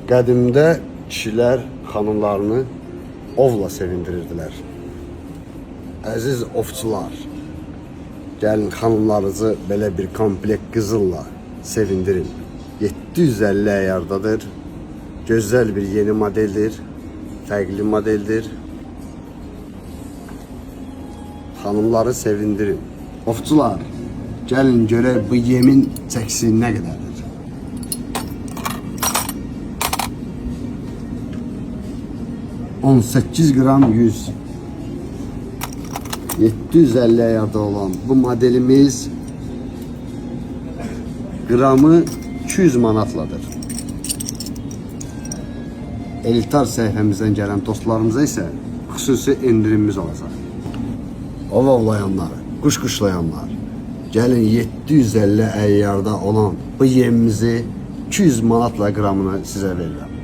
Qədimdə kişilər xanımlarını ovla sevindirirdilər. Əziz ovçular, gəlin xanımlarınızı belə bir komplekt qızılla sevindirin. 750 əyardadır. Gözəl bir yeni modeldir. Fərqli modeldir. Xanımları sevindirin. Ovçular, gəlin görək bu yemin çəkisi nə qədərdir. 18 gram 100. 750 əyarda olan bu modelimiz qramı 200 manatladır. Elitar səhifəmizdən gələn dostlarımıza isə xüsusi indirimimiz olacaq. Ovlayanlar, quş-quşlayanlar, gəlin 750 əyyarda olan bu yemimizi 200 manatla qramını sizə verirəm.